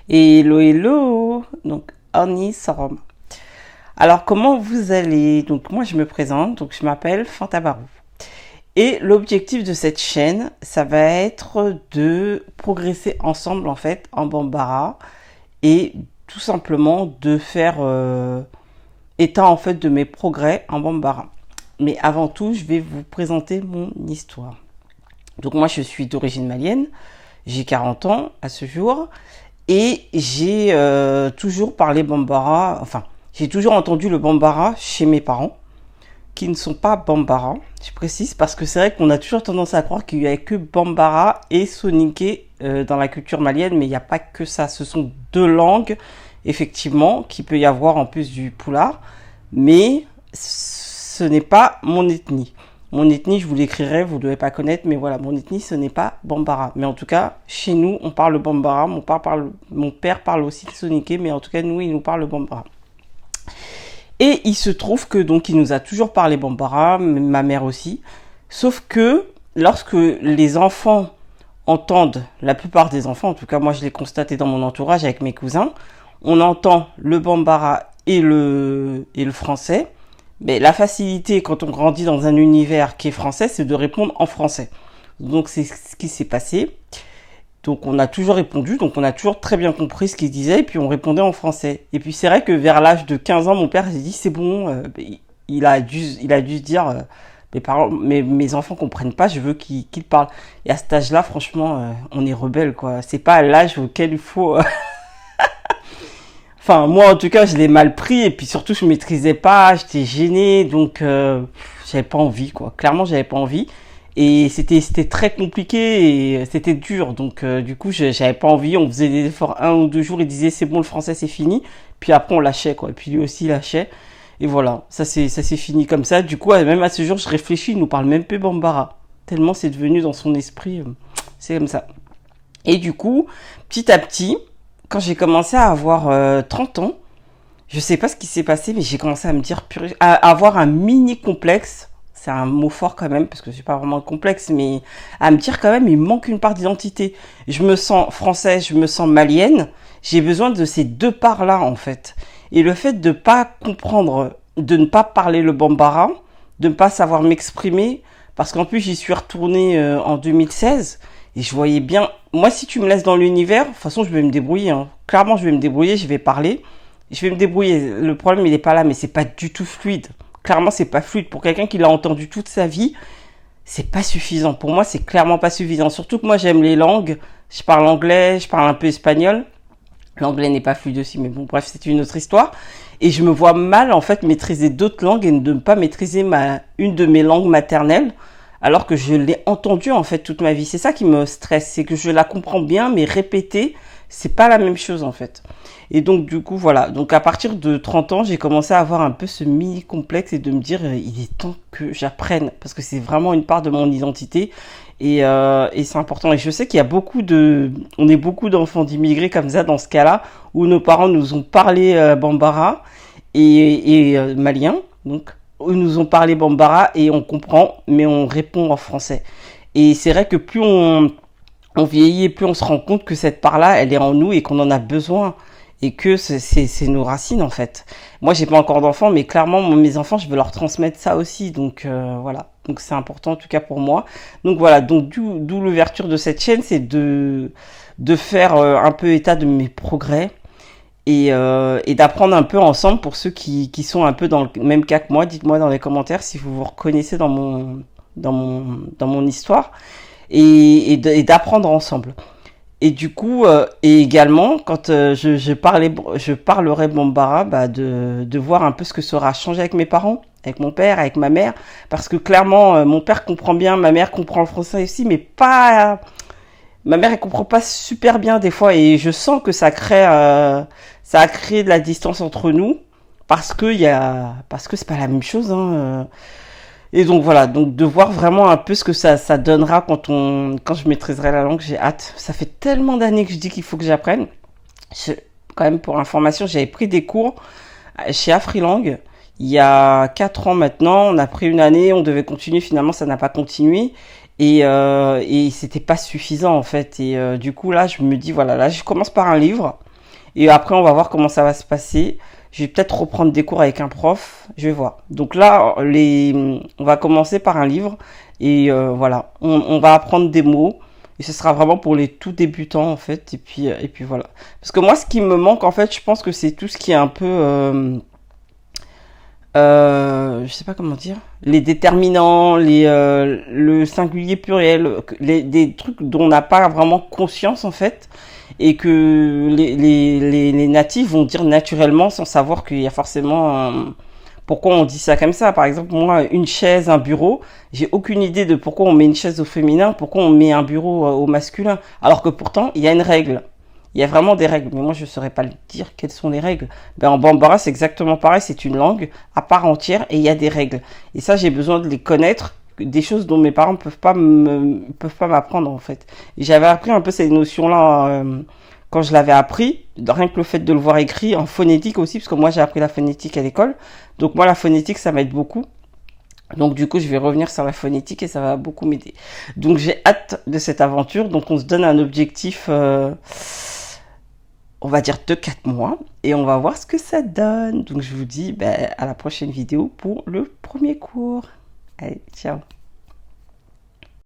Hello, hello. Donc, Annie Sorom. Alors, comment vous allez? Donc, moi, je me présente. Donc, je m'appelle Fantabarou. Et l'objectif de cette chaîne, ça va être de progresser ensemble, en fait, en Bambara. Et tout simplement de faire état, en fait, de mes progrès en Bambara. Mais avant tout, je vais vous présenter mon histoire. Donc, moi, je suis d'origine malienne. J'ai 40 ans à ce jour. Et j'ai toujours parlé Bambara, enfin, j'ai toujours entendu le Bambara chez mes parents, qui ne sont pas Bambara, je précise, parce que c'est vrai qu'on a toujours tendance à croire qu'il n'y a que Bambara et Soninké dans la culture malienne, mais il n'y a pas que ça. Ce sont deux langues, effectivement, qu'il peut y avoir en plus du Pulaar, mais ce n'est pas mon ethnie. Mon ethnie, je vous l'écrirai, vous ne devez pas connaître, mais voilà, mon ethnie, ce n'est pas Bambara. Mais en tout cas, chez nous, on parle Bambara. Mon père parle aussi de Soninké, mais en tout cas, nous, il nous parle Bambara. Et il se trouve que, donc, il nous a toujours parlé Bambara, ma mère aussi. Sauf que, lorsque les enfants entendent, la plupart des enfants, en tout cas, moi, je l'ai constaté dans mon entourage avec mes cousins, on entend le Bambara et le français. Mais la facilité quand on grandit dans un univers qui est français, c'est de répondre en français. Donc c'est ce qui s'est passé. Donc on a toujours répondu, donc on a toujours très bien compris ce qu'il disait, et puis on répondait en français. Et puis c'est vrai que vers l'âge de 15 ans, mon père s'est dit c'est bon, il a dû se dire mes enfants comprennent pas, je veux qu'ils parlent. Et à cet âge-là, franchement, on est rebelle quoi. C'est pas l'âge auquel il faut Enfin, moi, en tout cas, je l'ai mal pris et puis surtout, je maîtrisais pas, j'étais gênée, donc j'avais pas envie, quoi. Clairement, j'avais pas envie et c'était très compliqué et c'était dur, donc du coup, j'avais pas envie. On faisait des efforts 1 ou 2 jours, il disait c'est bon, le français c'est fini, puis après on lâchait, quoi. Et puis lui aussi il lâchait et voilà, ça s'est fini comme ça. Du coup, même à ce jour, je réfléchis, il nous parle même plus Bambara, tellement c'est devenu dans son esprit, c'est comme ça. Et du coup, petit à petit, quand j'ai commencé à avoir 30 ans, je sais pas ce qui s'est passé, mais j'ai commencé à me dire, à avoir un mini complexe. C'est un mot fort quand même, parce que c'est pas vraiment un complexe, mais à me dire quand même, il me manque une part d'identité. Je me sens française, je me sens malienne. J'ai besoin de ces deux parts-là, en fait. Et le fait de pas comprendre, de ne pas parler le bambara, de ne pas savoir m'exprimer, parce qu'en plus j'y suis retournée en 2016, et je voyais bien, moi si tu me laisses dans l'univers, de toute façon je vais me débrouiller, hein. Clairement je vais me débrouiller, je vais parler, je vais me débrouiller. Le problème il est pas là, mais c'est pas du tout fluide. Clairement c'est pas fluide. Pour quelqu'un qui l'a entendu toute sa vie, c'est pas suffisant. Pour moi c'est clairement pas suffisant. Surtout que moi j'aime les langues, je parle anglais, je parle un peu espagnol. L'anglais n'est pas fluide aussi, mais bon bref c'est une autre histoire. Et je me vois mal en fait maîtriser d'autres langues et ne pas maîtriser une de mes langues maternelles alors que je l'ai entendue en fait toute ma vie. C'est ça qui me stresse, c'est que je la comprends bien, mais répéter, c'est pas la même chose en fait. Et donc du coup voilà, donc à partir de 30 ans, j'ai commencé à avoir un peu ce mini complexe et de me dire il est temps que j'apprenne parce que c'est vraiment une part de mon identité et c'est important. Et je sais qu'il y a on est beaucoup d'enfants d'immigrés comme ça dans ce cas-là où nos parents nous ont parlé bambara et malien, donc ils nous ont parlé bambara et on comprend, mais on répond en français. Et c'est vrai que plus on vieillit et plus on se rend compte que cette part-là, elle est en nous et qu'on en a besoin. Et que c'est nos racines en fait. Moi j'ai pas encore d'enfants, mais clairement mes enfants je veux leur transmettre ça aussi. Donc voilà, donc c'est important en tout cas pour moi. Donc voilà, donc d'où l'ouverture de cette chaîne, c'est de faire un peu état de mes progrès et d'apprendre un peu ensemble pour ceux qui sont un peu dans le même cas que moi. Dites-moi dans les commentaires si vous vous reconnaissez dans mon histoire et d'apprendre ensemble. Et du coup, et également, quand je parlerai bambara, de voir un peu ce que ça aura changé avec mes parents, avec mon père, avec ma mère, parce que clairement, mon père comprend bien, ma mère comprend le français aussi, mais pas, ma mère elle comprend pas super bien des fois, et je sens que ça a créé de la distance entre nous, parce que c'est pas la même chose, hein. Et donc voilà, donc de voir vraiment un peu ce que ça donnera quand je maîtriserai la langue, j'ai hâte. Ça fait tellement d'années que je dis qu'il faut que j'apprenne. Quand même pour information, j'avais pris des cours chez Afrilang il y a 4 ans maintenant. On a pris une année, on devait continuer, finalement ça n'a pas continué. Et c'était pas suffisant en fait. Et du coup là, je me dis voilà, là je commence par un livre. Et après, on va voir comment ça va se passer. Je vais peut-être reprendre des cours avec un prof. Je vais voir. Donc là, on va commencer par un livre. Et voilà, on va apprendre des mots. Et ce sera vraiment pour les tout débutants, en fait. Et puis voilà. Parce que moi, ce qui me manque, en fait, je pense que c'est tout ce qui est un peu... je sais pas comment dire, les déterminants, le singulier pluriel, des trucs dont on n'a pas vraiment conscience en fait, et que les natifs vont dire naturellement sans savoir qu'il y a forcément pourquoi on dit ça comme ça. Par exemple, moi, une chaise, un bureau, j'ai aucune idée de pourquoi on met une chaise au féminin, pourquoi on met un bureau au masculin, alors que pourtant il y a une règle. Il y a vraiment des règles, mais moi je ne saurais pas le dire quelles sont les règles. Ben, en Bambara c'est exactement pareil, c'est une langue à part entière et il y a des règles. Et ça j'ai besoin de les connaître, des choses dont mes parents peuvent pas m'apprendre en fait. Et j'avais appris un peu ces notions-là quand je l'avais appris, rien que le fait de le voir écrit en phonétique aussi, parce que moi j'ai appris la phonétique à l'école. Donc moi la phonétique ça m'aide beaucoup. Donc du coup, je vais revenir sur la phonétique et ça va beaucoup m'aider. Donc j'ai hâte de cette aventure. Donc on se donne un objectif, on va dire de 4 mois et on va voir ce que ça donne. Donc je vous dis à la prochaine vidéo pour le premier cours. Allez, ciao.